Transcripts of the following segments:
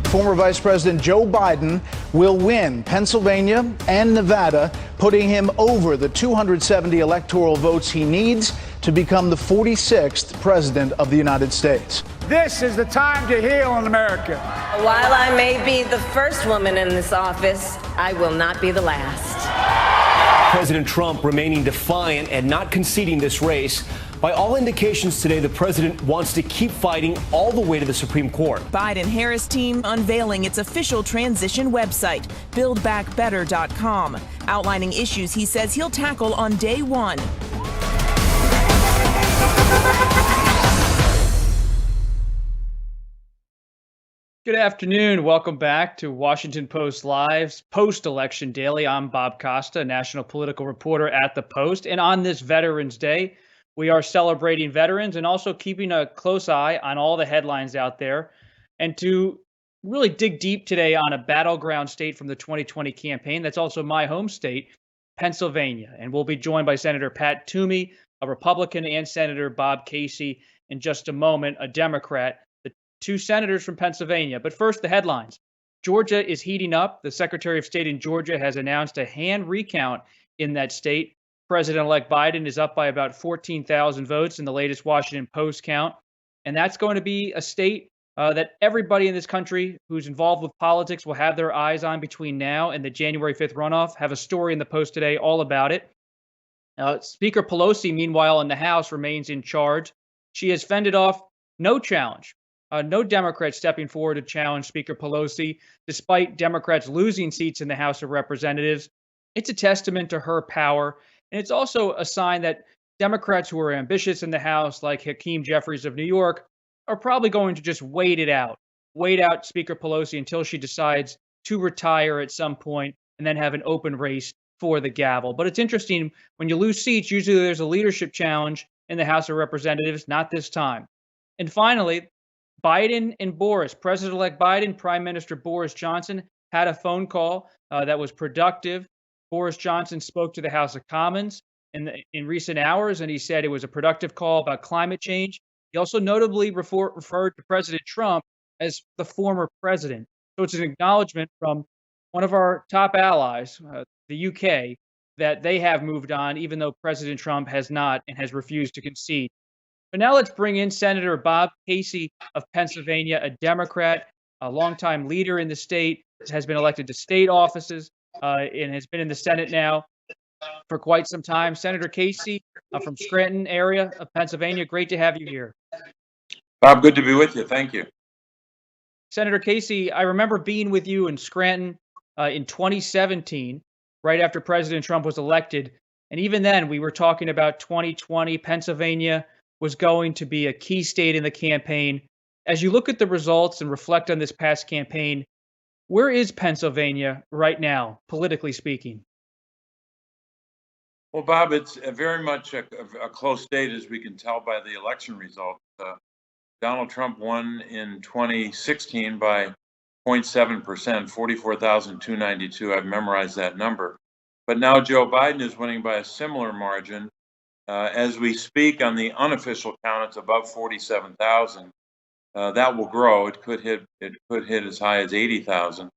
former Vice President Joe Biden will win Pennsylvania and Nevada, putting him over the 270 electoral votes he needs to become the 46th president of the United States. This is the time to heal in America. While I may be the first woman in this office, I will not be the last. President Trump remaining defiant and not conceding this race. By all indications today, the president wants to keep fighting all the way to the Supreme Court. Biden-Harris team unveiling its official transition website, buildbackbetter.com, outlining issues he says he'll tackle on day one. Good afternoon. Welcome back to Washington Post Live's Post-Election Daily. I'm Bob Costa, national political reporter at the Post. And on this Veterans Day, we are celebrating veterans and also keeping a close eye on all the headlines out there. And to really dig deep today on a battleground state from the 2020 campaign, that's also my home state, Pennsylvania. And we'll be joined by Senator Pat Toomey, a Republican, and Senator Bob Casey in just a moment, a Democrat. Two senators from Pennsylvania. But first, the headlines. Georgia is heating up. The Secretary of State in Georgia has announced a hand recount in that state. President-elect Biden is up by about 14,000 votes in the latest Washington Post count. And that's going to be a state that everybody in this country who's involved with politics will have their eyes on between now and the January 5th runoff. Have a story in the Post today all about it. Speaker Pelosi, meanwhile, in the House remains in charge. She has fended off no challenge. No Democrats stepping forward to challenge Speaker Pelosi, despite Democrats losing seats in the House of Representatives. It's a testament to her power. And it's also a sign that Democrats who are ambitious in the House, like Hakeem Jeffries of New York, are probably going to just wait out Speaker Pelosi until she decides to retire at some point and then have an open race for the gavel. But it's interesting, when you lose seats, usually there's a leadership challenge in the House of Representatives, not this time. And finally, Biden and Boris, President-elect Biden, Prime Minister Boris Johnson, had a phone call that was productive. Boris Johnson spoke to the House of Commons in recent hours, and he said it was a productive call about climate change. He also notably referred to President Trump as the former president. So it's an acknowledgement from one of our top allies, the UK, that they have moved on, even though President Trump has not and has refused to concede. But now let's bring in Senator Bob Casey of Pennsylvania, a Democrat, a longtime leader in the state, has been elected to state offices, and has been in the Senate now for quite some time. Senator Casey from Scranton area of Pennsylvania, great to have you here. Bob, good to be with you. Thank you. Senator Casey, I remember being with you in Scranton in 2017, right after President Trump was elected. And even then, we were talking about 2020. Pennsylvania was going to be a key state in the campaign. As you look at the results and reflect on this past campaign, where is Pennsylvania right now, politically speaking? Well, Bob, it's very much a close state, as we can tell by the election results. Donald Trump won in 2016 by 0.7%, 44,292. I've memorized that number. But now Joe Biden is winning by a similar margin. As we speak, on the unofficial count, it's above 47,000. That will grow. It could hit as high as 80,000.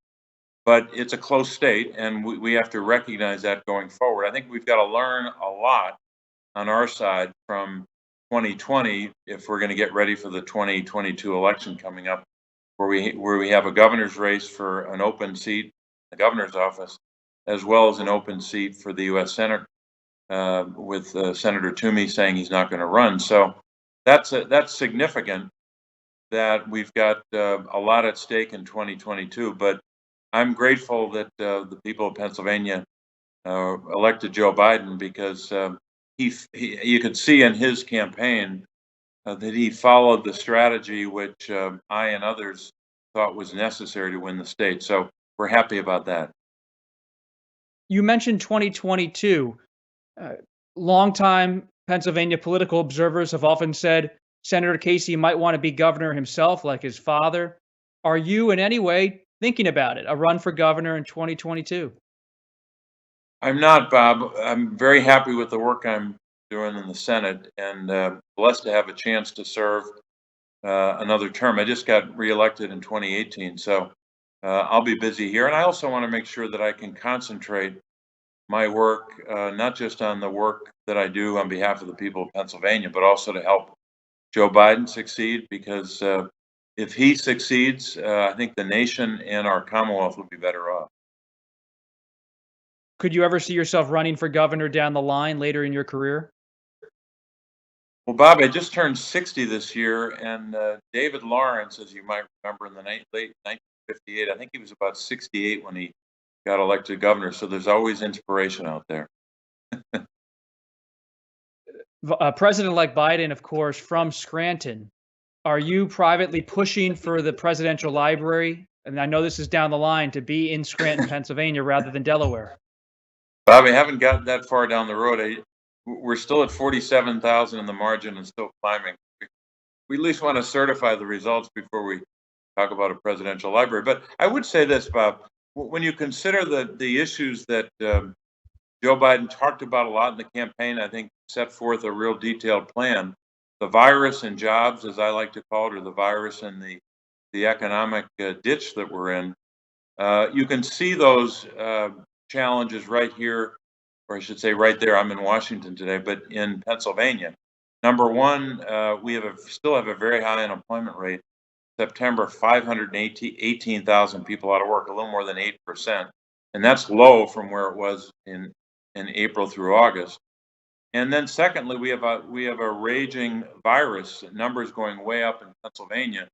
But it's a close state, and we have to recognize that going forward. I think we've got to learn a lot on our side from 2020 if we're going to get ready for the 2022 election coming up, where we have a governor's race for an open seat, the governor's office, as well as an open seat for the U.S. Senate. With Senator Toomey saying he's not going to run. So that's significant that we've got a lot at stake in 2022. But I'm grateful that the people of Pennsylvania elected Joe Biden because you could see in his campaign that he followed the strategy which I and others thought was necessary to win the state. So we're happy about that. You mentioned 2022. Longtime Pennsylvania political observers have often said Senator Casey might want to be governor himself, like his father. Are you in any way thinking about it, a run for governor in 2022? I'm not, Bob. I'm very happy with the work I'm doing in the Senate and blessed to have a chance to serve another term. I just got reelected in 2018, so I'll be busy here. And I also want to make sure that I can concentrate my work, not just on the work that I do on behalf of the people of Pennsylvania, but also to help Joe Biden succeed, because if he succeeds, I think the nation and our Commonwealth will be better off. Could you ever see yourself running for governor down the line later in your career? Well, Bob, I just turned 60 this year, and David Lawrence, as you might remember, in the late 1958, I think he was about 68 when he got elected governor. So there's always inspiration out there. President-elect Biden, of course, from Scranton. Are you privately pushing for the presidential library? And I know this is down the line, to be in Scranton, Pennsylvania, rather than Delaware. Bob, we haven't gotten that far down the road. We're still at 47,000 in the margin and still climbing. We at least want to certify the results before we talk about a presidential library. But I would say this, Bob, when you consider the issues that Joe Biden talked about a lot in the campaign, I think set forth a real detailed plan. The virus and jobs, as I like to call it, or the virus and the economic ditch that we're in, you can see those challenges right here, or I should say right there. I'm in Washington today, but in Pennsylvania. Number one, we still have a very high unemployment rate. September, 518,000 people out of work, a little more than 8%. And that's low from where it was in April through August. And then secondly, we have a raging virus, numbers going way up in Pennsylvania,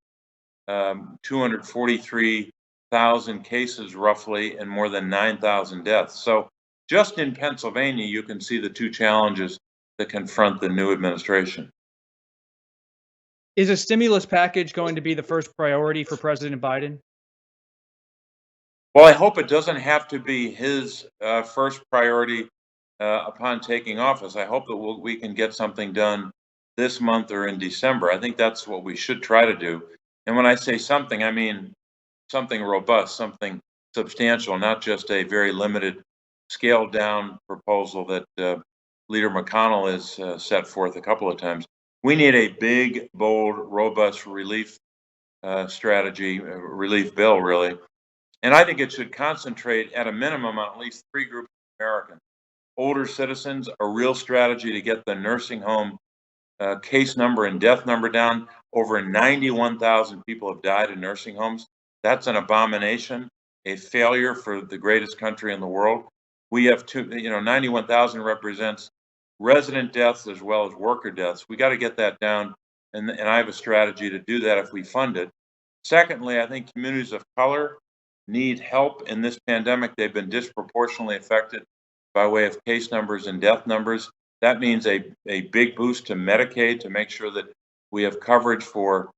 243,000 cases roughly, and more than 9,000 deaths. So just in Pennsylvania, you can see the two challenges that confront the new administration. Is a stimulus package going to be the first priority for President Biden? Well, I hope it doesn't have to be his first priority upon taking office. I hope that we can get something done this month or in December. I think that's what we should try to do. And when I say something, I mean something robust, something substantial, not just a very limited, scaled down proposal that Leader McConnell has set forth a couple of times. We need a big, bold, robust relief strategy, relief bill, really. And I think it should concentrate at a minimum on at least three groups of Americans. Older citizens, a real strategy to get the nursing home case number and death number down. Over 91,000 people have died in nursing homes. That's an abomination, a failure for the greatest country in the world. We have 91,000 represents resident deaths as well as worker deaths. We got to get that down, and I have a strategy to do that if we fund it. Secondly, I think communities of color need help in this pandemic. They've been disproportionately affected by way of case numbers and death numbers. That means a big boost to Medicaid to make sure that we have coverage for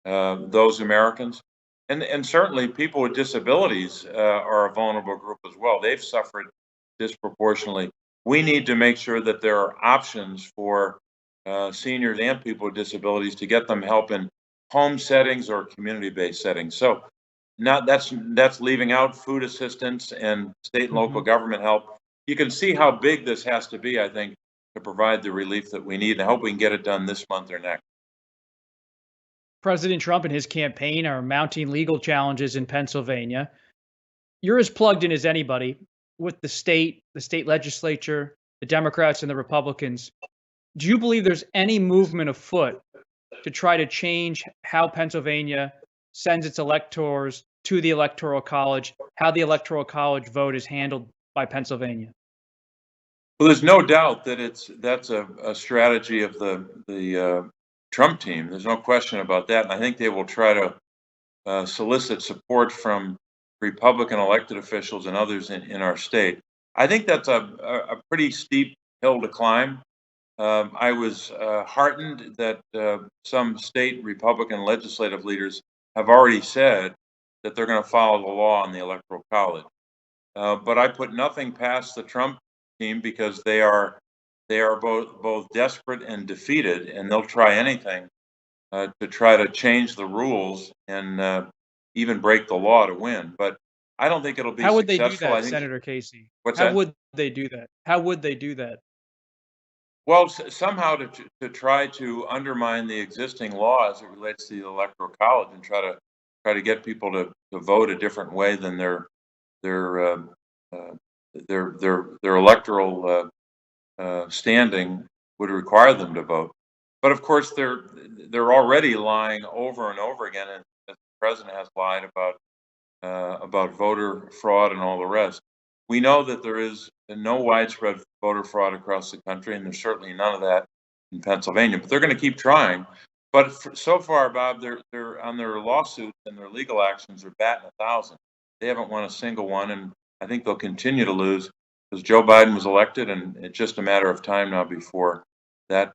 those Americans. And certainly people with disabilities are a vulnerable group as well. They've suffered disproportionately. We need to make sure that there are options for seniors and people with disabilities to get them help in home settings or community-based settings. So that's leaving out food assistance and state and local government help. You can see how big this has to be, I think, to provide the relief that we need. I hope we can get it done this month or next. President Trump and his campaign are mounting legal challenges in Pennsylvania. You're as plugged in as anybody with the state legislature, the Democrats and the Republicans. Do you believe there's any movement afoot to try to change how Pennsylvania sends its electors to the Electoral College, how the Electoral College vote is handled by Pennsylvania? Well, there's no doubt that that's a strategy of the Trump team. There's no question about that. And I think they will try to solicit support from Republican elected officials and others in our state. I think that's a pretty steep hill to climb. I was heartened that some state Republican legislative leaders have already said that they're going to follow the law on the Electoral College. But I put nothing past the Trump team, because they are both desperate and defeated, and they'll try anything to try to change the rules and even break the law to win. But I don't think it'll be successful. How would they do that, Senator Casey? How would they do that? How would they do that? Well, somehow to try to undermine the existing law as it relates to the Electoral College and try try to get people to vote a different way than their electoral standing would require them to vote. But of course, they're already lying over and over again, and the president has lied about voter fraud and all the rest. We know that there is no widespread voter fraud across the country, and there's certainly none of that in Pennsylvania. But they're going to keep trying. But so far, Bob, they're on their lawsuits and their legal actions are batting 1,000. They haven't won a single one, and I think they'll continue to lose because Joe Biden was elected, and it's just a matter of time now before that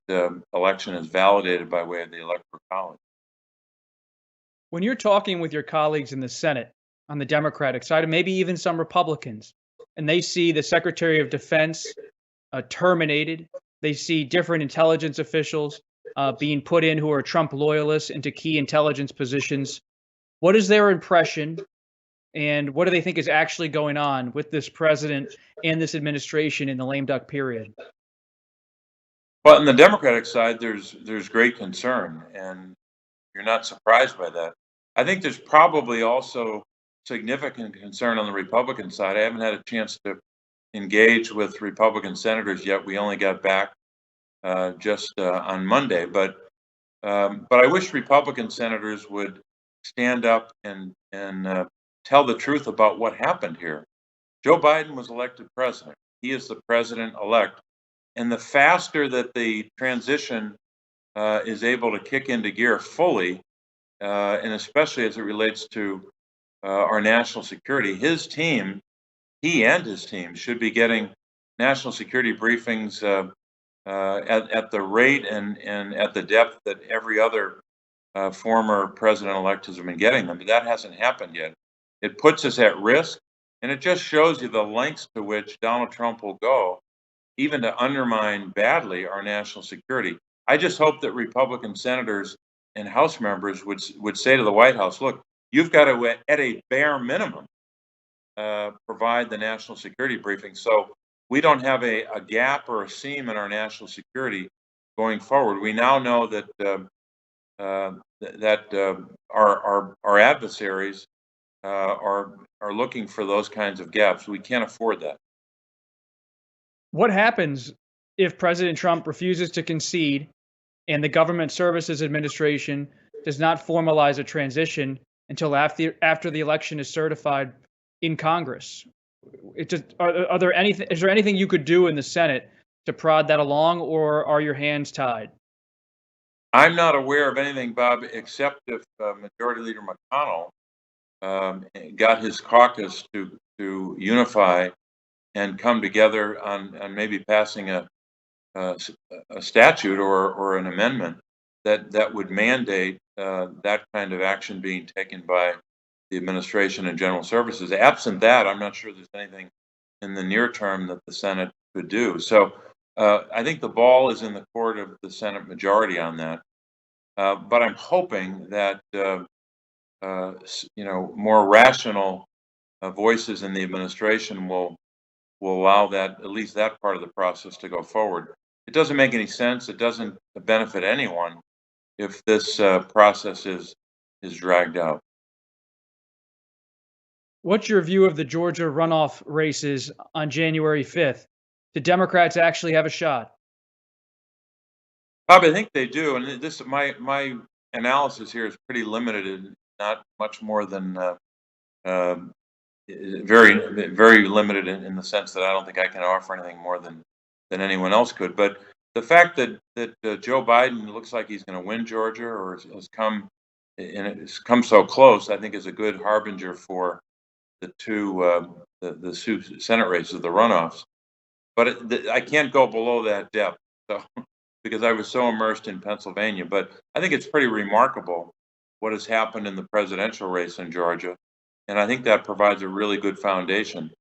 election is validated by way of the Electoral College. When you're talking with your colleagues in the Senate on the Democratic side, and maybe even some Republicans, and they see the Secretary of Defense terminated, they see different intelligence officials being put in who are Trump loyalists into key intelligence positions, what is their impression, and what do they think is actually going on with this president and this administration in the lame duck period? But on the Democratic side, there's great concern, and you're not surprised by that. I think there's probably also significant concern on the Republican side. I haven't had a chance to engage with Republican senators yet. We only got back just on Monday, but I wish Republican senators would stand up and tell the truth about what happened here. Joe Biden was elected president. He is the president-elect. And the faster that the transition is able to kick into gear fully, and especially as it relates to our national security, his team, he and his team, should be getting national security briefings at the rate and at the depth that every other former president-elect has been getting them. But that hasn't happened yet. It puts us at risk, and it just shows you the lengths to which Donald Trump will go, even to undermine badly our national security. I just hope that Republican senators and House members would say to the White House, look, you've got to, at a bare minimum, provide the national security briefing so we don't have a gap or a seam in our national security going forward. We now know that our adversaries are looking for those kinds of gaps. We can't afford that. What happens if President Trump refuses to concede and the Government Services Administration does not formalize a transition until after the election is certified in Congress? Is there anything you could do in the Senate to prod that along, or are your hands tied? I'm not aware of anything, Bob, except if Majority Leader McConnell got his caucus to unify and come together on maybe passing a statute or an amendment that would mandate that kind of action being taken by the administration and general services. Absent that, I'm not sure there's anything in the near term that the Senate could do. So I think the ball is in the court of the Senate majority on that. But I'm hoping that more rational voices in the administration will allow that, at least that part of the process, to go forward. It doesn't make any sense. It doesn't benefit anyone if this process is dragged out. What's your view of the Georgia runoff races on January 5th? Do Democrats actually have a shot? Bob, I think they do, and this my analysis here is pretty limited and not much more than very, very limited in the sense that I don't think I can offer anything more than anyone else could. But the fact that Joe Biden looks like he's going to win Georgia, or has come so close, I think is a good harbinger for the two Senate races, the runoffs. But I can't go below that depth, so because I was so immersed in Pennsylvania. But I think it's pretty remarkable what has happened in the presidential race in Georgia. And I think that provides a really good foundation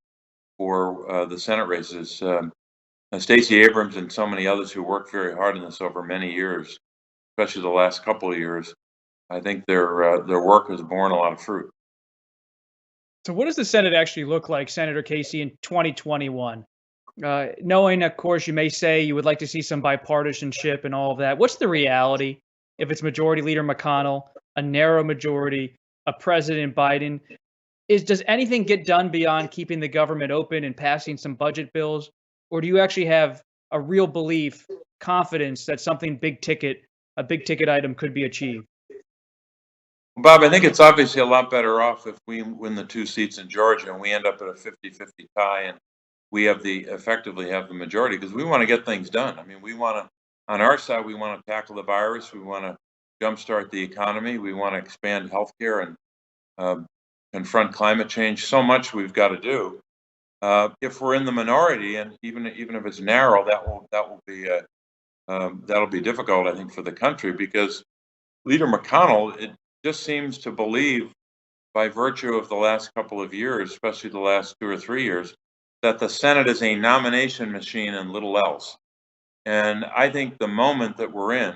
for the Senate races. Stacey Abrams and so many others who worked very hard on this over many years, especially the last couple of years, I think their work has borne a lot of fruit. So what does the Senate actually look like, Senator Casey, in 2021? Knowing, of course, you may say you would like to see some bipartisanship and all of that. What's the reality if it's Majority Leader McConnell, a narrow majority, a President Biden. Does anything get done beyond keeping the government open and passing some budget bills? Or do you actually have a real belief, confidence that something a big ticket item could be achieved? Bob, I think it's obviously a lot better off if we win the 2 seats in Georgia and we end up at a 50-50 tie and we effectively have the majority, because we want to get things done. I mean, on our side, we want to tackle the virus. We want to jumpstart the economy. We want to expand healthcare and confront climate change. So much we've got to do. If we're in the minority, and even if it's narrow, that'll be difficult, I think, for the country, because Leader McConnell, it just seems to believe, by virtue of the last couple of years, especially the last 2 or 3 years, that the Senate is a nomination machine and little else. And I think the moment that we're in,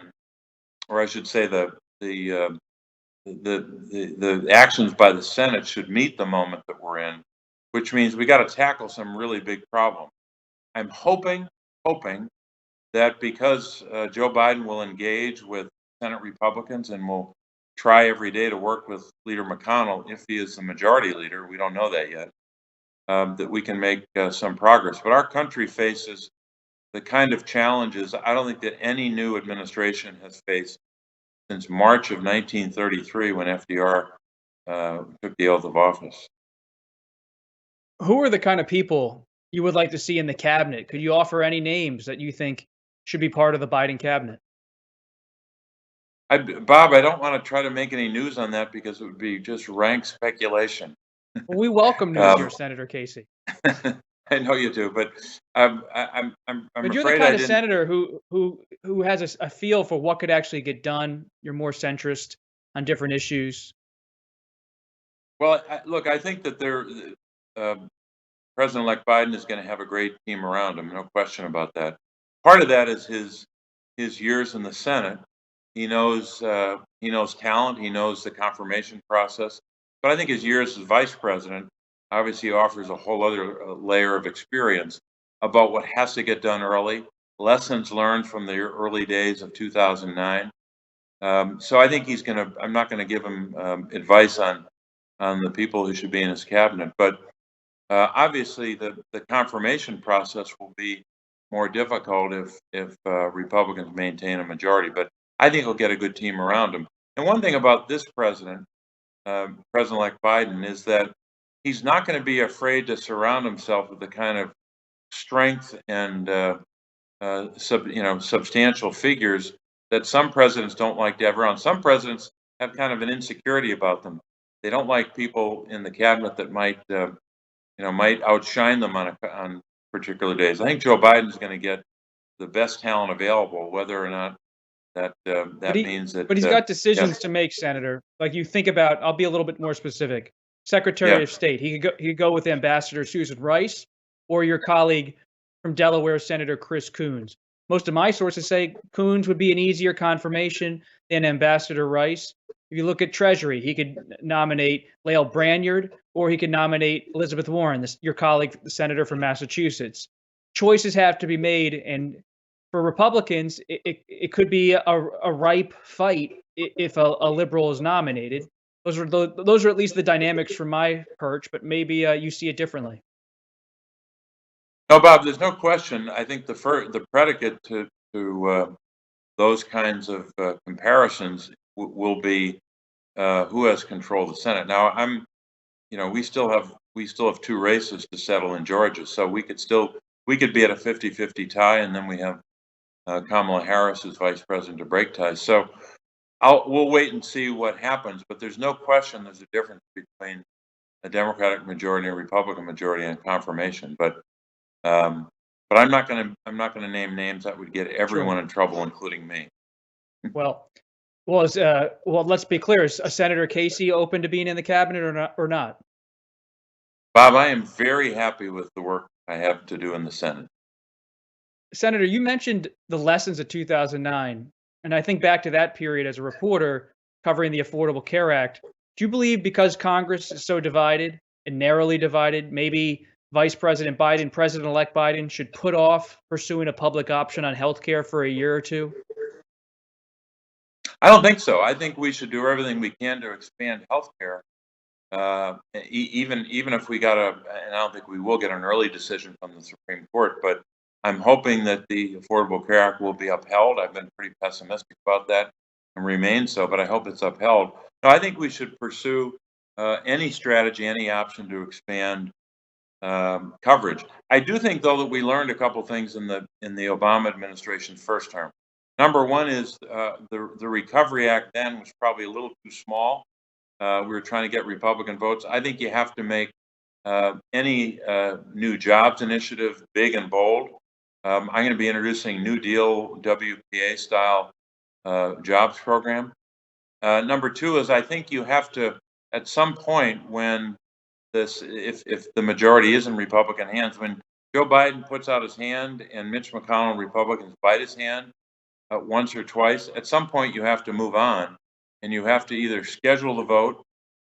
or I should say the actions by the Senate should meet the moment that we're in, which means we got to tackle some really big problems. I'm hoping that because Joe Biden will engage with Senate Republicans and will try every day to work with Leader McConnell, if he is the majority leader, we don't know that yet, that we can make some progress. But our country faces the kind of challenges I don't think that any new administration has faced since March of 1933, when FDR took the oath of office. Who are the kind of people you would like to see in the cabinet? Could you offer any names that you think should be part of the Biden cabinet? Bob, I don't want to try to make any news on that because it would be just rank speculation. Well, we welcome news here, Senator Casey. I know you do, but I'm But you're afraid the I kind of didn't. senator who has a feel for what could actually get done. You're more centrist on different issues. Well, look, I think that President-elect Biden is going to have a great team around him, no question about that. Part of that is his years in the Senate. He knows talent. He knows the confirmation process. But I think his years as vice president obviously offers a whole other layer of experience about what has to get done early, lessons learned from the early days of 2009. So I think I'm not going to give him advice on the people who should be in his cabinet. But obviously the confirmation process will be more difficult if Republicans maintain a majority. But I think he'll get a good team around him. And one thing about this President-elect Biden, is that he's not going to be afraid to surround himself with the kind of strength and substantial figures that some presidents don't like to have around. Some presidents have kind of an insecurity about them. They don't like people in the cabinet that might outshine them on particular days. I think Joe Biden's going to get the best talent available, whether or not that means that. But he's got decisions to make, Senator. Like, you think about, I'll be a little bit more specific. Secretary of State, he could go with Ambassador Susan Rice, or your colleague from Delaware, Senator Chris Coons. Most of my sources say Coons would be an easier confirmation than Ambassador Rice. If you look at Treasury, he could nominate Lael Brainerd, or he could nominate Elizabeth Warren, your colleague, the senator from Massachusetts. Choices have to be made, and for Republicans, it could be a ripe fight if a liberal is nominated. Those are at least the dynamics from my perch, but maybe you see it differently. No, Bob, there's no question. I think the predicate to those kinds of comparisons will be who has control of the Senate. Now, we still have 2 races to settle in Georgia, so we could be at a 50-50 tie, and then we have Kamala Harris as vice president to break ties. So we'll wait and see what happens. But there's no question there's a difference between a Democratic majority and a Republican majority on confirmation. But I'm not going to name names. That would get everyone in trouble, including me. Well, let's be clear. Is Senator Casey open to being in the cabinet or not? Bob, I am very happy with the work I have to do in the Senate. Senator, you mentioned the lessons of 2009, and I think back to that period as a reporter covering the Affordable Care Act. Do you believe, because Congress is so divided and narrowly divided, maybe Vice President Biden, President-elect Biden, should put off pursuing a public option on health care for a year or two? I don't think so. I think we should do everything we can to expand health care. Even if we got and I don't think we will get an early decision from the Supreme Court, but I'm hoping that the Affordable Care Act will be upheld. I've been pretty pessimistic about that and remain so, but I hope it's upheld. No, I think we should pursue any strategy, any option to expand coverage. I do think, though, that we learned a couple things in the Obama administration's first term. Number one is the Recovery Act then was probably a little too small. We were trying to get Republican votes. I think you have to make any new jobs initiative big and bold. I'm going to be introducing New Deal WPA style jobs program. Number two is I think you have to, at some point when if the majority is in Republican hands, when Joe Biden puts out his hand and Mitch McConnell and Republicans bite his hand once or twice, at some point you have to move on, and you have to either schedule the vote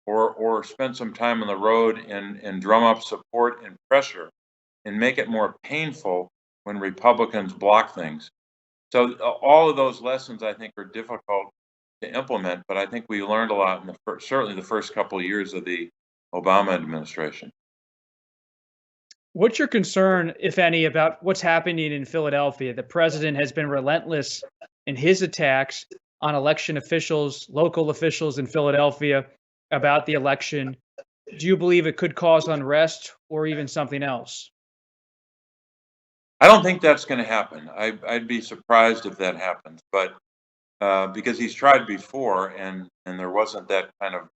or spend some time on the road and drum up support and pressure and make it more painful when Republicans block things. So all of those lessons I think are difficult to implement, but I think we learned a lot in certainly the first couple of years of the Obama administration. What's your concern, if any, about what's happening in Philadelphia? The president has been relentless in his attacks on election officials, local officials in Philadelphia about the election. Do you believe it could cause unrest or even something else? I don't think that's going to happen. I'd be surprised if that happens, but because he's tried before and there wasn't that kind of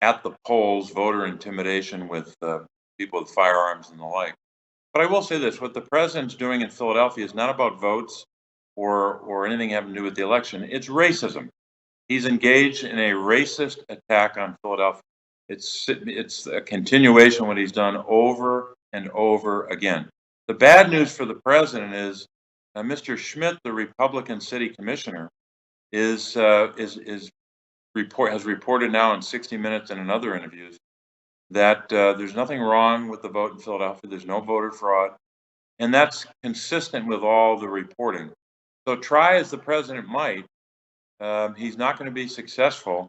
at the polls voter intimidation with people with firearms and the like. But I will say this, what the president's doing in Philadelphia is not about votes or anything having to do with the election. It's racism. He's engaged in a racist attack on Philadelphia. It's a continuation of what he's done over and over again. The bad news for the president is Mr. Schmidt, the Republican city commissioner, has reported now in 60 Minutes and in other interviews that there's nothing wrong with the vote in Philadelphia. There's no voter fraud, and that's consistent with all the reporting. So try as the president might, he's not going to be successful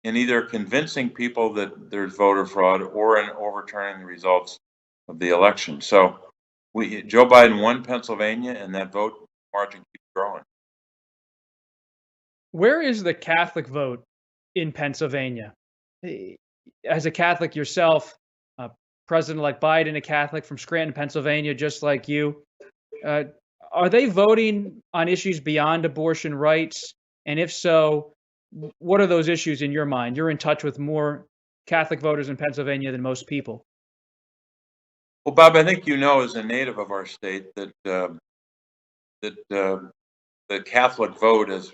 in either convincing people that there's voter fraud or in overturning the results of the election. So Joe Biden won Pennsylvania, and that vote margin keeps growing. Where is the Catholic vote in Pennsylvania? As a Catholic yourself, President-elect Biden, a Catholic from Scranton, Pennsylvania, just like you, are they voting on issues beyond abortion rights? And if so, what are those issues in your mind? You're in touch with more Catholic voters in Pennsylvania than most people. Well, Bob, I think you know as a native of our state that the Catholic vote, as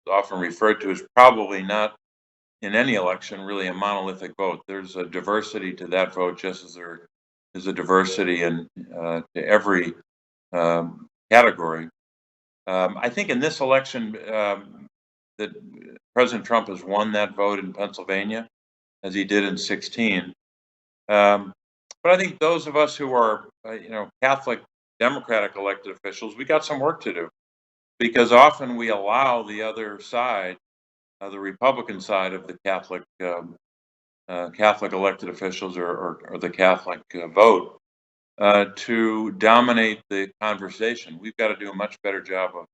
often referred to, is probably not in any election really a monolithic vote. There's a diversity to that vote, just as there is a diversity to every category. I think in this election that President Trump has won that vote in Pennsylvania, as he did in 2016. But I think those of us who are, Catholic Democratic elected officials, we got some work to do, because often we allow the other side, the Republican side of the Catholic elected officials or the Catholic vote to dominate the conversation. We've got to do a much better job of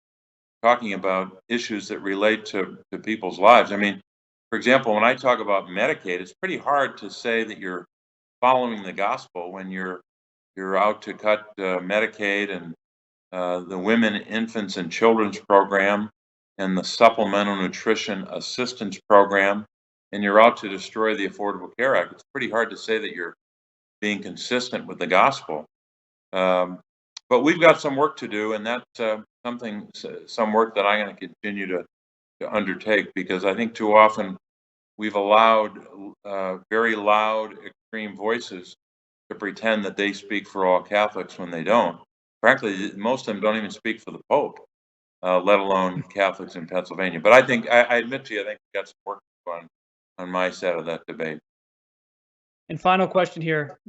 talking about issues that relate to people's lives. I mean, for example, when I talk about Medicaid, it's pretty hard to say that you're following the gospel when you're out to cut Medicaid and the Women, Infants, and Children's program and the Supplemental Nutrition Assistance Program, and you're out to destroy the Affordable Care Act. It's pretty hard to say that you're being consistent with the gospel. But we've got some work to do, and that's some work that I'm going to continue to undertake, because I think too often we've allowed very loud, extreme voices to pretend that they speak for all Catholics when they don't. Frankly, most of them don't even speak for the Pope, let alone Catholics in Pennsylvania. But I admit to you, I think we've got some work to do on my side of that debate. And final question here.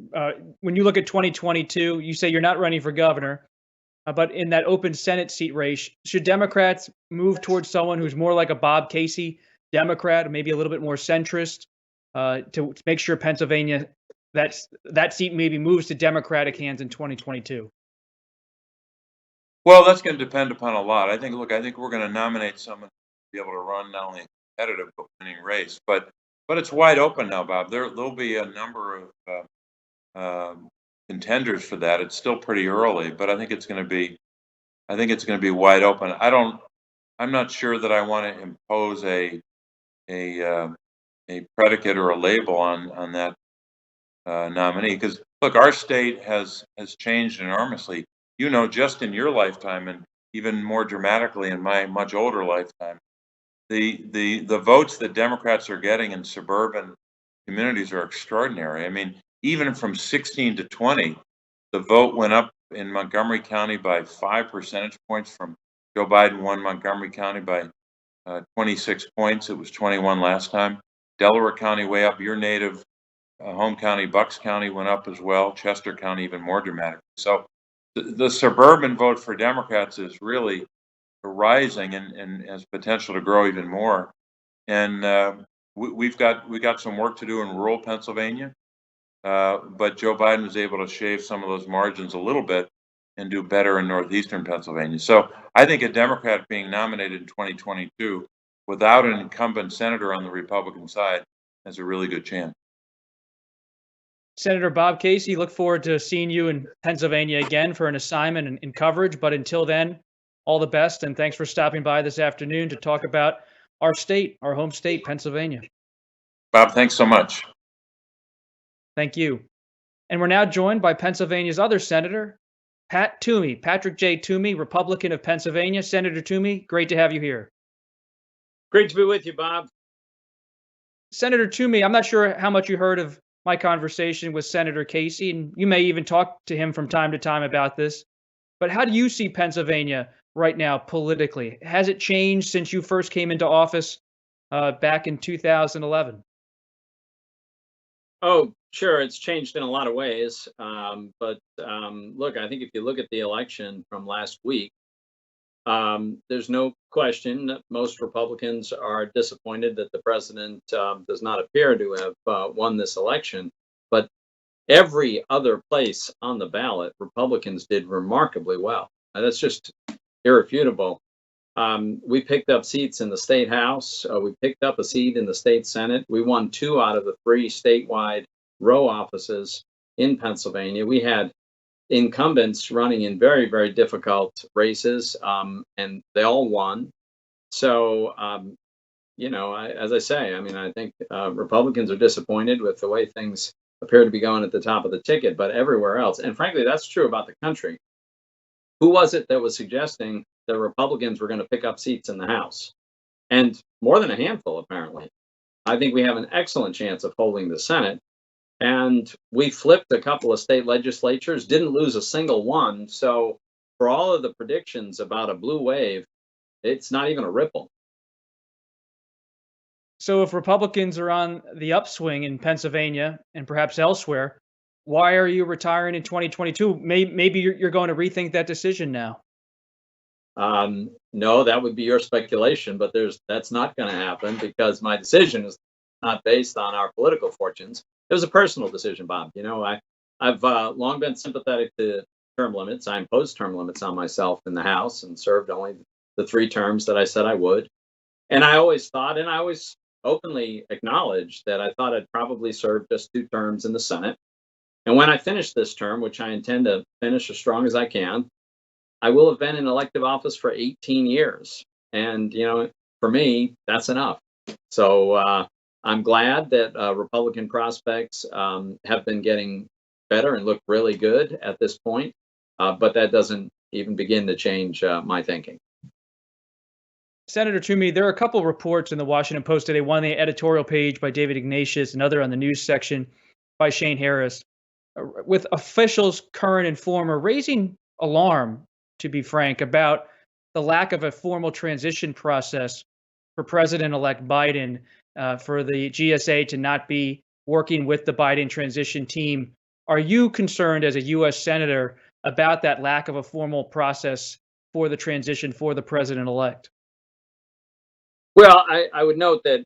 When you look at 2022, you say you're not running for governor, But in that open Senate seat race, should Democrats move towards someone who's more like a Bob Casey Democrat, maybe a little bit more centrist, to make sure Pennsylvania, that seat maybe moves to Democratic hands in 2022? Well, that's going to depend upon a lot. I think we're going to nominate someone to be able to run not only a competitive but winning race, but it's wide open now, Bob. There'll be a number of contenders for that. It's still pretty early, but I think it's going to be wide open. I'm not sure that I want to impose a predicate or a label on that nominee, because look, our state has changed enormously. Just in your lifetime, and even more dramatically in my much older lifetime, the votes that Democrats are getting in suburban communities are extraordinary. I mean, even from 16 to 20, the vote went up in Montgomery County by 5 percentage points. From Joe Biden won Montgomery County by 26 points. It was 21 last time. Delaware County way up. Your native home county, Bucks County, went up as well. Chester County even more dramatic. So the suburban vote for Democrats is really rising and has potential to grow even more. And we've got some work to do in rural Pennsylvania, but Joe Biden was able to shave some of those margins a little bit and do better in northeastern Pennsylvania. So I think a Democrat being nominated in 2022 without an incumbent senator on the Republican side has a really good chance. Senator Bob Casey, look forward to seeing you in Pennsylvania again for an assignment and coverage. But until then, all the best, and thanks for stopping by this afternoon to talk about our state, our home state, Pennsylvania. Bob, thanks so much. Thank you. And we're now joined by Pennsylvania's other senator, Pat Toomey, Patrick J. Toomey, Republican of Pennsylvania. Senator Toomey, great to have you here. Great to be with you, Bob. Senator Toomey, I'm not sure how much you heard of my conversation with Senator Casey, and you may even talk to him from time to time about this. But how do you see Pennsylvania right now politically? Has it changed since you first came into office back in 2011? Oh, sure. It's changed in a lot of ways. But look, I think if you look at the election from last week, there's no question that most Republicans are disappointed that the president does not appear to have won this election. But every other place on the ballot, Republicans did remarkably well. And that's just irrefutable. We picked up seats in the state house. We picked up a seat in the state senate. We won 2 out of the 3 statewide row offices in Pennsylvania. We had incumbents running in very, very difficult races, and they all won. So, as I say, I think Republicans are disappointed with the way things appear to be going at the top of the ticket, but everywhere else. And frankly, that's true about the country. Who was it that was suggesting that Republicans were going to pick up seats in the House? And more than a handful, apparently. I think we have an excellent chance of holding the Senate. And we flipped a couple of state legislatures, didn't lose a single one. So for all of the predictions about a blue wave, it's not even a ripple. So if Republicans are on the upswing in Pennsylvania and perhaps elsewhere, why are you retiring in 2022? Maybe you're going to rethink that decision now. No, that would be your speculation, but that's not going to happen because my decision is not based on our political fortunes. It was a personal decision, Bob. I've long been sympathetic to term limits. I imposed term limits on myself in the House and served only the 3 terms that I said I would. And I always thought, and I always openly acknowledged that I thought I'd probably serve just 2 terms in the Senate. And when I finish this term, which I intend to finish as strong as I can, I will have been in elective office for 18 years. And, for me, that's enough. So I'm glad that Republican prospects have been getting better and look really good at this point. But that doesn't even begin to change my thinking. Senator Toomey, there are a couple reports in the Washington Post today, one on the editorial page by David Ignatius, another on the news section by Shane Harris, with officials, current and former, raising alarm, to be frank, about the lack of a formal transition process for President-elect Biden, for the GSA to not be working with the Biden transition team. Are you concerned as a U.S. Senator about that lack of a formal process for the transition for the president-elect? Well, I would note that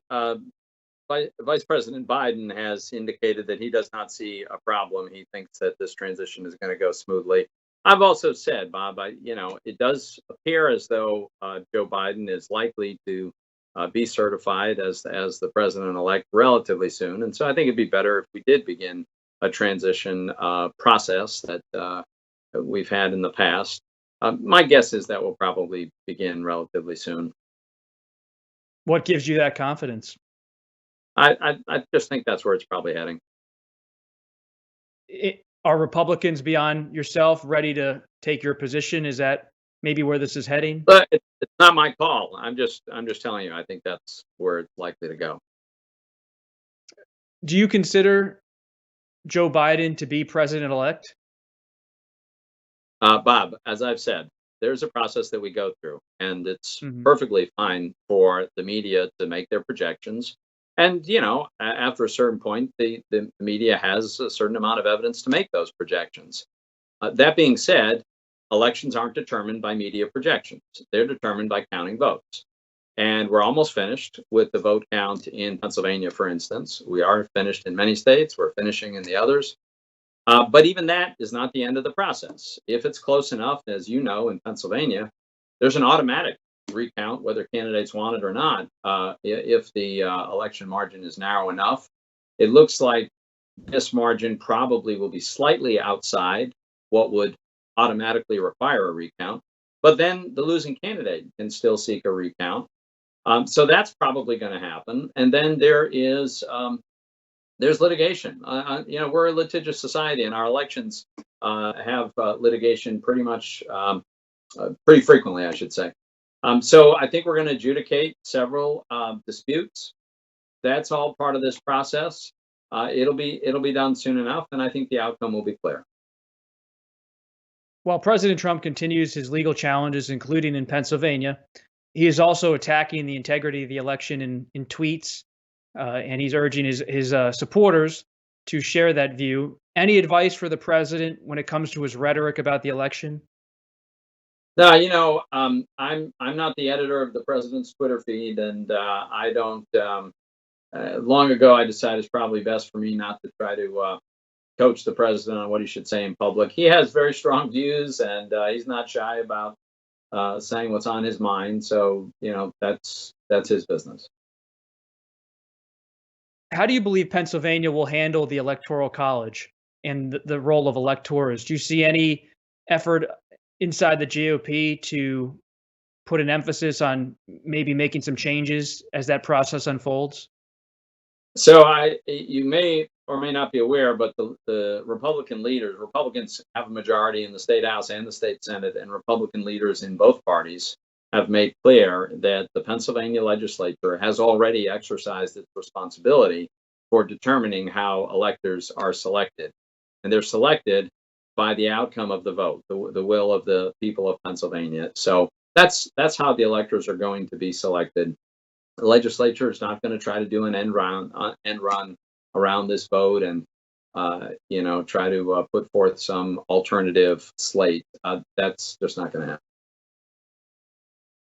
Vice President Biden has indicated that he does not see a problem. He thinks that this transition is going to go smoothly. I've also said, Bob, it does appear as though Joe Biden is likely to be certified as the president-elect relatively soon. And so I think it'd be better if we did begin a transition process that we've had in the past. My guess is that will probably begin relatively soon. What gives you that confidence? I just think that's where it's probably heading. Are Republicans beyond yourself ready to take your position? Is that maybe where this is heading? But it's not my call. I'm just telling you. I think that's where it's likely to go. Do you consider Joe Biden to be president-elect? Bob, as I've said, there's a process that we go through, and it's Mhm. perfectly fine for the media to make their projections. And, after a certain point, the media has a certain amount of evidence to make those projections. That being said, elections aren't determined by media projections. They're determined by counting votes. And we're almost finished with the vote count in Pennsylvania, for instance. We are finished in many states. We're finishing in the others. But even that is not the end of the process. If it's close enough, as you know, in Pennsylvania, there's an automatic recount, whether candidates want it or not. If the election margin is narrow enough, it looks like this margin probably will be slightly outside what would automatically require a recount. But then the losing candidate can still seek a recount. So that's probably going to happen. And then there's litigation. We're a litigious society, and our elections have litigation pretty frequently, I should say. So I think we're going to adjudicate several disputes. That's all part of this process. It'll be done soon enough, and I think the outcome will be clear. While President Trump continues his legal challenges, including in Pennsylvania, he is also attacking the integrity of the election in tweets, and he's urging his supporters to share that view. Any advice for the president when it comes to his rhetoric about the election? No, I'm not the editor of the president's Twitter feed, and I don't. Long ago, I decided it's probably best for me not to try to coach the president on what he should say in public. He has very strong views, and he's not shy about saying what's on his mind. So that's his business. How do you believe Pennsylvania will handle the Electoral College and the role of electors? Do you see any effort inside the GOP to put an emphasis on maybe making some changes as that process unfolds? So you may or may not be aware, but the Republicans have a majority in the state House and the state Senate, and Republican leaders in both parties have made clear that the Pennsylvania legislature has already exercised its responsibility for determining how electors are selected. And they're selected by the outcome of the vote, the will of the people of Pennsylvania. So that's how the electors are going to be selected. The legislature is not going to try to do an end run around this vote and try to put forth some alternative slate. That's just not going to happen.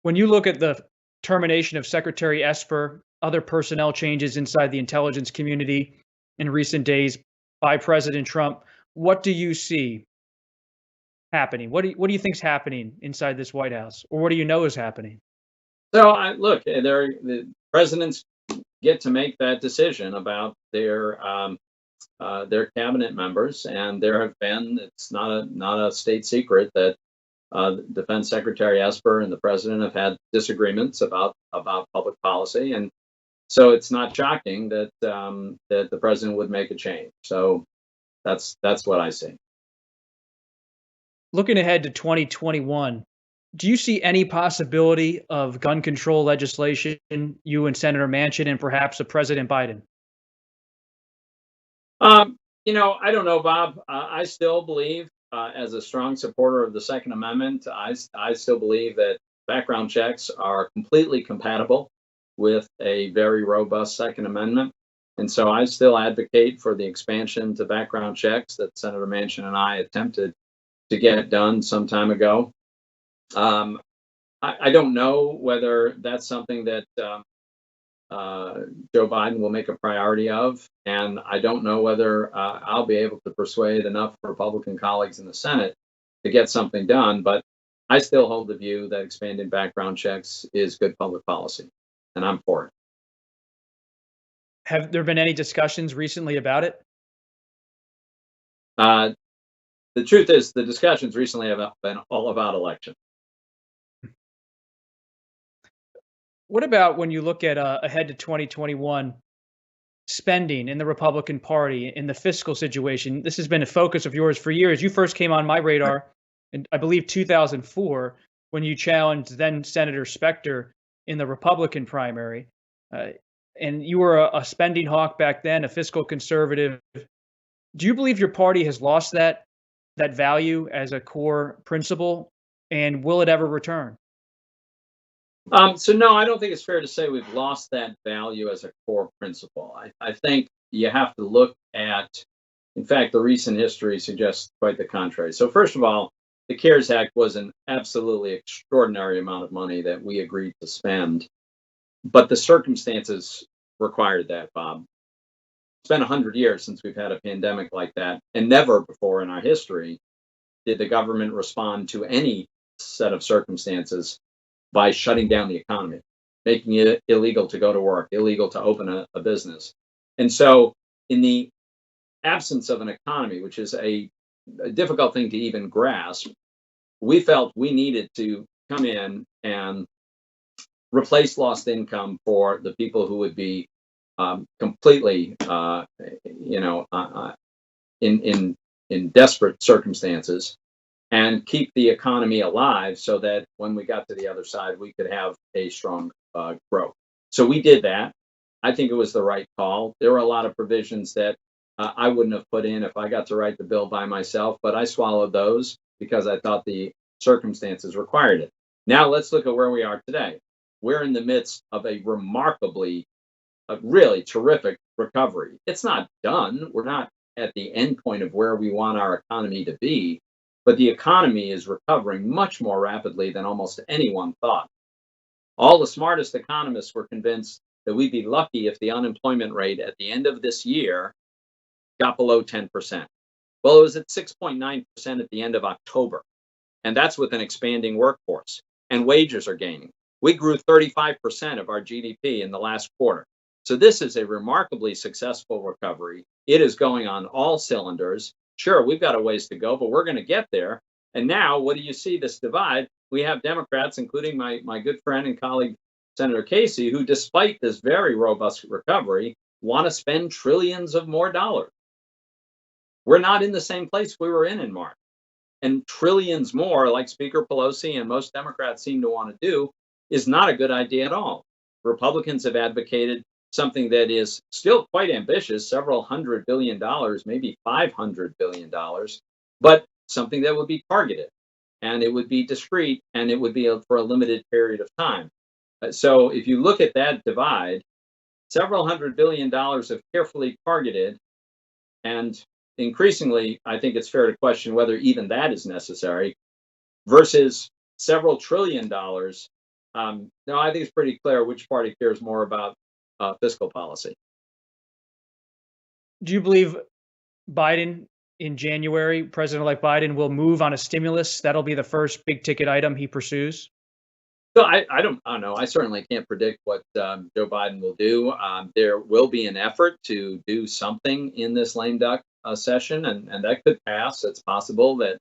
When you look at the termination of Secretary Esper, other personnel changes inside the intelligence community in recent days by President Trump, what do you see happening? What do you think's happening inside this White House, or what do you know is happening? So the presidents get to make that decision about their cabinet members, and there have been. It's not a state secret that Defense Secretary Esper and the president have had disagreements about public policy, and so it's not shocking that the president would make a change. So that's what I see. Looking ahead to 2021, do you see any possibility of gun control legislation, you and Senator Manchin, and perhaps a President Biden? I don't know, Bob. I still believe, as a strong supporter of the Second Amendment, I still believe that background checks are completely compatible with a very robust Second Amendment. And so I still advocate for the expansion to background checks that Senator Manchin and I attempted to get done some time ago. I don't know whether that's something that Joe Biden will make a priority of, and I don't know whether I'll be able to persuade enough Republican colleagues in the Senate to get something done. But I still hold the view that expanding background checks is good public policy, and I'm for it. Have there been any discussions recently about it? The truth is, the discussions recently have been all about election. What about when you look at ahead to 2021 spending in the Republican Party, in the fiscal situation? This has been a focus of yours for years. You first came on my radar in, I believe, 2004 when you challenged then Senator Specter in the Republican primary. And you were a spending hawk back then, a fiscal conservative. Do you believe your party has lost that value as a core principle, and will it ever return? So no, I don't think it's fair to say we've lost that value as a core principle. I think you have to look at, in fact, the recent history suggests quite the contrary. So first of all, the CARES Act was an absolutely extraordinary amount of money that we agreed to spend, but the circumstances required that, Bob. It's been 100 years since we've had a pandemic like that, and never before in our history did the government respond to any set of circumstances by shutting down the economy, making it illegal to go to work, illegal to open a business. And so in the absence of an economy, which is a difficult thing to even grasp, we felt we needed to come in and replace lost income for the people who would be completely, in desperate circumstances, and keep the economy alive so that when we got to the other side, we could have a strong growth. So we did that. I think it was the right call. There were a lot of provisions that I wouldn't have put in if I got to write the bill by myself, but I swallowed those because I thought the circumstances required it. Now let's look at where we are today. We're in the midst of a remarkably, really terrific recovery. It's not done. We're not at the end point of where we want our economy to be, but the economy is recovering much more rapidly than almost anyone thought. All the smartest economists were convinced that we'd be lucky if the unemployment rate at the end of this year got below 10%. Well, it was at 6.9% at the end of October, and that's with an expanding workforce, and wages are gaining. We grew 35% of our GDP in the last quarter. So this is a remarkably successful recovery. It is going on all cylinders. Sure, we've got a ways to go, but we're going to get there. And now, what do you see this divide? We have Democrats, including my good friend and colleague, Senator Casey, who, despite this very robust recovery, want to spend trillions of more dollars. We're not in the same place we were in March. And trillions more, like Speaker Pelosi and most Democrats seem to want to do, is not a good idea at all. Republicans have advocated something that is still quite ambitious, several $100 billion, maybe $500 billion, but something that would be targeted, and it would be discrete, and it would be for a limited period of time. So if you look at that divide, several $100 billion of carefully targeted, and increasingly, I think it's fair to question whether even that is necessary, versus several $trillion. No, I think it's pretty clear which party cares more about fiscal policy. Do you believe Biden in January, President-elect Biden, will move on a stimulus? That'll be the first big ticket item he pursues? So I don't know. I certainly can't predict what Joe Biden will do. There will be an effort to do something in this lame duck session, and that could pass. It's possible that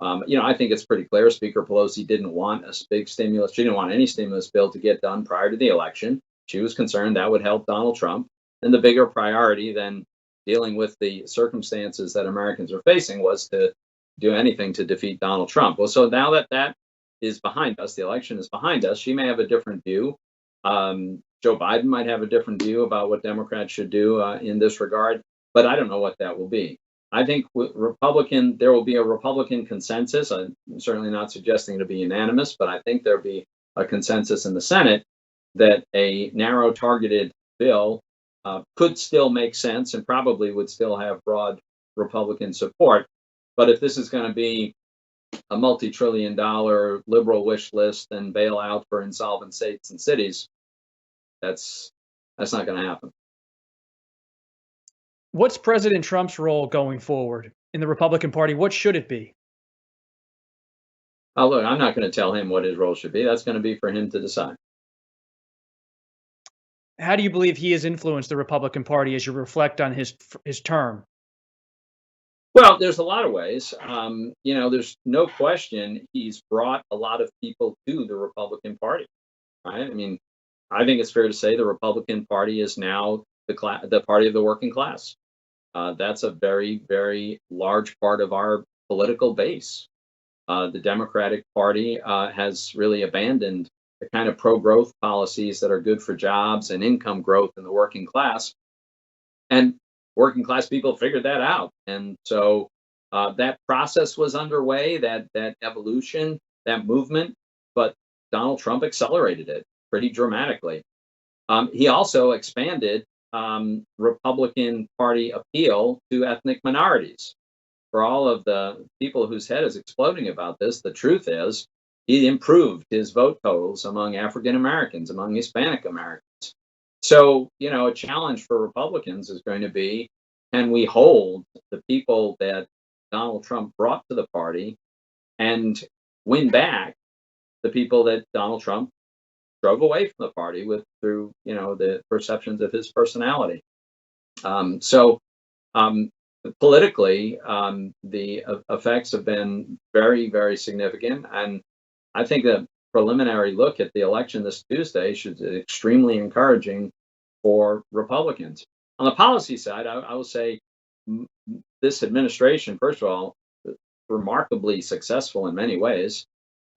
I think it's pretty clear Speaker Pelosi didn't want a big stimulus. She didn't want any stimulus bill to get done prior to the election. She was concerned that would help Donald Trump. And the bigger priority than dealing with the circumstances that Americans are facing was to do anything to defeat Donald Trump. Well, so now that is behind us, the election is behind us, she may have a different view. Joe Biden might have a different view about what Democrats should do in this regard, but I don't know what that will be. I think there will be a Republican consensus. I'm certainly not suggesting it'll be unanimous, but I think there'll be a consensus in the Senate that a narrow targeted bill could still make sense and probably would still have broad Republican support. But if this is going to be a multi-trillion-dollar liberal wish list and bailout for insolvent states and cities, that's not going to happen. What's President Trump's role going forward in the Republican Party? What should it be? Oh, look, I'm not going to tell him what his role should be. That's going to be for him to decide. How do you believe he has influenced the Republican Party as you reflect on his term? Well, there's a lot of ways. There's no question he's brought a lot of people to the Republican Party, right? I mean, I think it's fair to say the Republican Party is now the party of the working class. That's a very, very large part of our political base. The Democratic Party has really abandoned the kind of pro-growth policies that are good for jobs and income growth in the working class. And working class people figured that out. And so that process was underway, that evolution, that movement, but Donald Trump accelerated it pretty dramatically. He also expanded Republican Party appeal to ethnic minorities. For all of the people whose head is exploding about this, the truth is he improved his vote totals among African Americans, among Hispanic Americans. So, a challenge for Republicans is going to be, can we hold the people that Donald Trump brought to the party and win back the people that Donald Trump drove away from the party through the perceptions of his personality. Politically, the effects have been very, very significant. And I think the preliminary look at the election this Tuesday should be extremely encouraging for Republicans. On the policy side, I will say this administration, first of all, remarkably successful in many ways.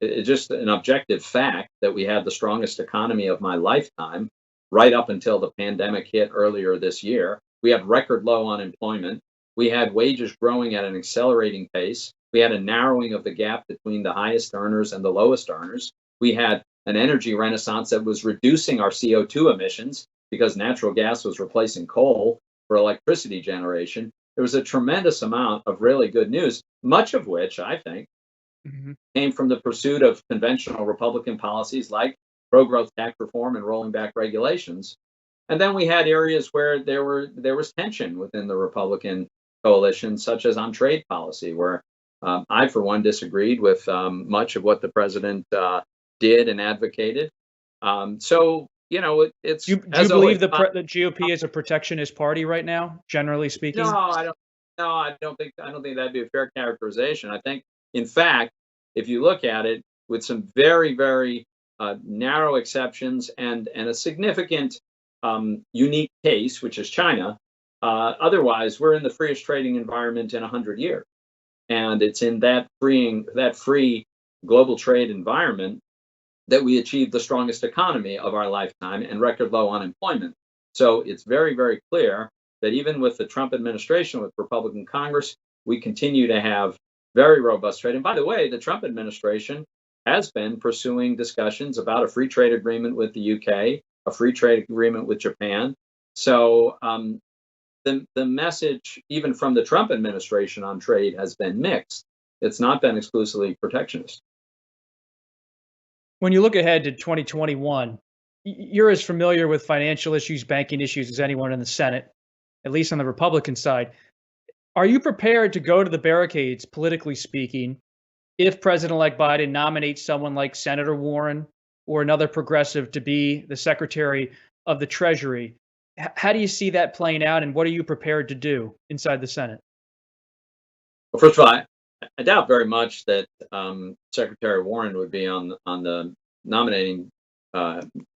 It's just an objective fact that we had the strongest economy of my lifetime right up until the pandemic hit earlier this year. We had record low unemployment. We had wages growing at an accelerating pace. We had a narrowing of the gap between the highest earners and the lowest earners. We had an energy renaissance that was reducing our CO2 emissions because natural gas was replacing coal for electricity generation. There was a tremendous amount of really good news, much of which I think came from the pursuit of conventional Republican policies like pro-growth tax reform and rolling back regulations. And then we had areas where there was tension within the Republican coalition, such as on trade policy, where I, for one, disagreed with much of what the president did and advocated. It's. Do you believe the GOP is a protectionist party right now, generally speaking? No, I don't. No, I don't think that'd be a fair characterization. I think, in fact, if you look at it with some very, very narrow exceptions and a significant unique case, which is China. Otherwise, we're in the freest trading environment in 100 years. And it's in that free global trade environment that we achieved the strongest economy of our lifetime and record low unemployment. So it's very, very clear that even with the Trump administration, with Republican Congress, we continue to have very robust trade. And by the way, the Trump administration has been pursuing discussions about a free trade agreement with the UK, a free trade agreement with Japan. So the message, even from the Trump administration on trade, has been mixed. It's not been exclusively protectionist. When you look ahead to 2021, you're as familiar with financial issues, banking issues as anyone in the Senate, at least on the Republican side. Are you prepared to go to the barricades, politically speaking, if President-elect Biden nominates someone like Senator Warren or another progressive to be the Secretary of the Treasury? How do you see that playing out, and what are you prepared to do inside the Senate? Well, first of all, I doubt very much that Secretary Warren would be on the nominating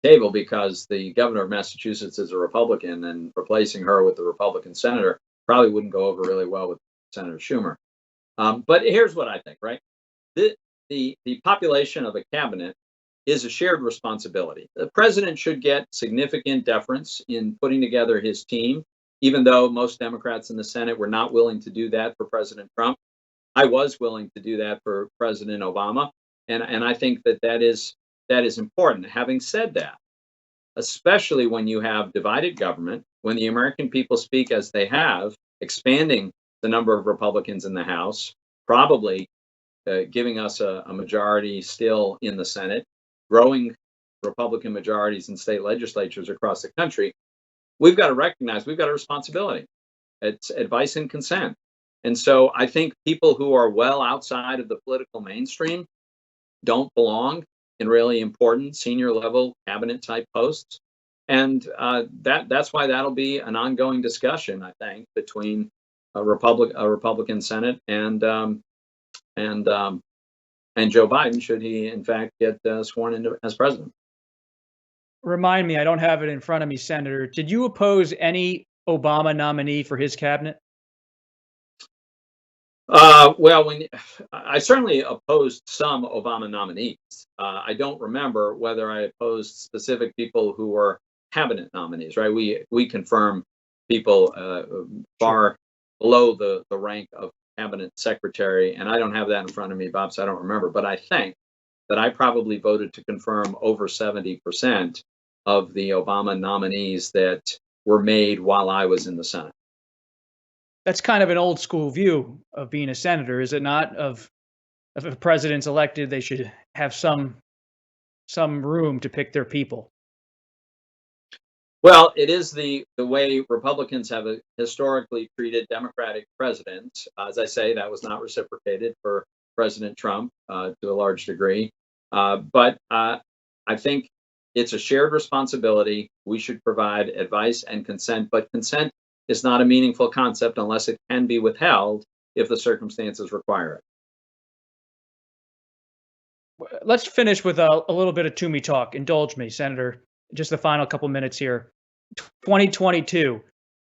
table, because the governor of Massachusetts is a Republican, and replacing her with the Republican senator probably wouldn't go over really well with Senator Schumer. But here's what I think, right? The population of a cabinet is a shared responsibility. The president should get significant deference in putting together his team, even though most Democrats in the Senate were not willing to do that for President Trump. I was willing to do that for President Obama, and I think that is important. Having said that, especially when you have divided government, when the American people speak as they have, expanding the number of Republicans in the House, probably giving us a majority still in the Senate, growing Republican majorities in state legislatures across the country, we've got to recognize we've got a responsibility. It's advice and consent. And so I think people who are well outside of the political mainstream don't belong in really important senior level cabinet type posts. And that's why that'll be an ongoing discussion, I think, between a Republican Senate and Joe Biden, should he in fact get sworn into as president. Remind me, I don't have it in front of me, Senator. Did you oppose any Obama nominee for his cabinet? Well, I certainly opposed some Obama nominees. I don't remember whether I opposed specific people who were cabinet nominees. Right? We confirm people far below the rank of cabinet secretary, and I don't have that in front of me, Bob, so I don't remember. But I think that I probably voted to confirm over 70% of the Obama nominees that were made while I was in the Senate. That's kind of an old school view of being a senator, is it not? Of if a president's elected, they should have some room to pick their people. Well, it is the way Republicans have historically treated Democratic presidents. As I say, that was not reciprocated for President Trump to a large degree. But I think it's a shared responsibility. We should provide advice and consent, but consent is not a meaningful concept unless it can be withheld if the circumstances require it. Let's finish with a little bit of Toomey talk. Indulge me, Senator. Just the final couple minutes here. 2022,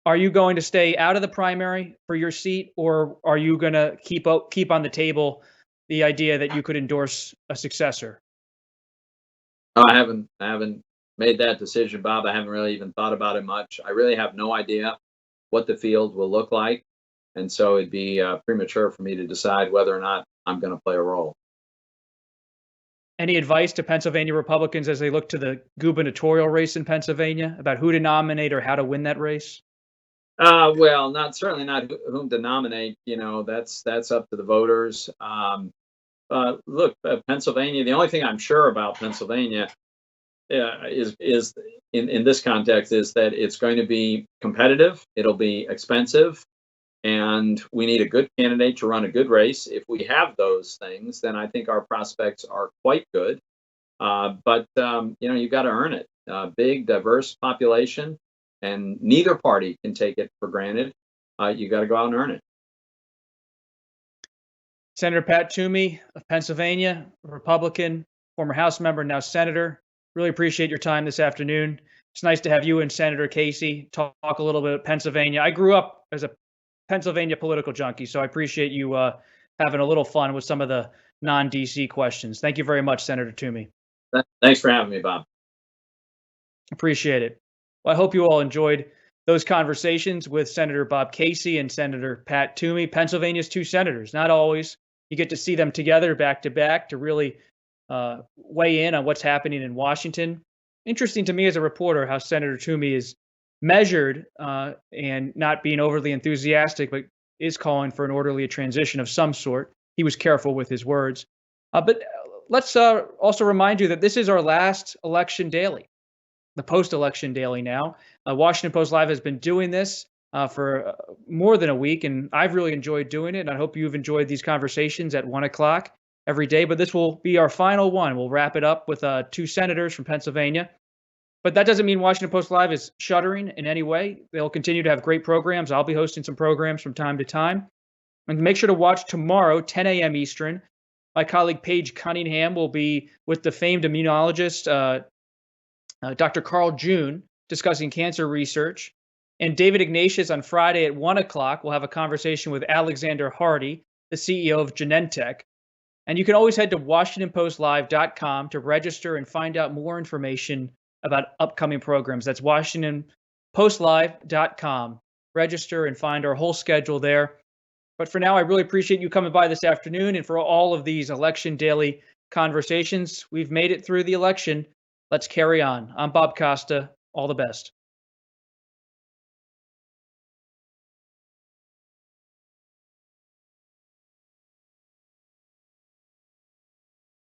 are you going to stay out of the primary for your seat, or are you going to keep on the table the idea that you could endorse a successor? I haven't made that decision, Bob. I haven't really even thought about it much. I really have no idea what the field will look like, and so it'd be premature for me to decide whether or not I'm going to play a role. Any advice to Pennsylvania Republicans as they look to the gubernatorial race in Pennsylvania about who to nominate or how to win that race? Well, certainly not whom to nominate. You know, that's up to the voters. Look, Pennsylvania. The only thing I'm sure about Pennsylvania is in this context is that it's going to be competitive. It'll be expensive. And we need a good candidate to run a good race. If we have those things, then I think our prospects are quite good. But you've got to earn it. Big, diverse population, and neither party can take it for granted. You got to go out and earn it. Senator Pat Toomey of Pennsylvania, Republican, former House member, now Senator. Really appreciate your time this afternoon. It's nice to have you and Senator Casey talk a little bit about Pennsylvania. I grew up as a Pennsylvania political junkie, so I appreciate you having a little fun with some of the non-DC questions. Thank you very much, Senator Toomey. Thanks for having me, Bob. Appreciate it. Well, I hope you all enjoyed those conversations with Senator Bob Casey and Senator Pat Toomey, Pennsylvania's two senators. Not always you get to see them together back to back to really weigh in on what's happening in Washington. Interesting to me as a reporter how Senator Toomey is measured and not being overly enthusiastic, but is calling for an orderly transition of some sort. He was careful with his words. But let's also remind you that this is our last election daily, the post-election daily now. Washington Post Live has been doing this for more than a week, and I've really enjoyed doing it. And I hope you've enjoyed these conversations at 1 o'clock every day. But this will be our final one. We'll wrap it up with two senators from Pennsylvania. But that doesn't mean Washington Post Live is shuttering in any way. They'll continue to have great programs. I'll be hosting some programs from time to time. And make sure to watch tomorrow, 10 a.m. Eastern. My colleague Paige Cunningham will be with the famed immunologist, Dr. Carl June, discussing cancer research. And David Ignatius on Friday at 1 o'clock will have a conversation with Alexander Hardy, the CEO of Genentech. And you can always head to WashingtonPostLive.com to register and find out more information about upcoming programs. That's WashingtonPostLive.com. Register and find our whole schedule there. But for now, I really appreciate you coming by this afternoon and for all of these election daily conversations. We've made it through the election. Let's carry on. I'm Bob Costa. All the best.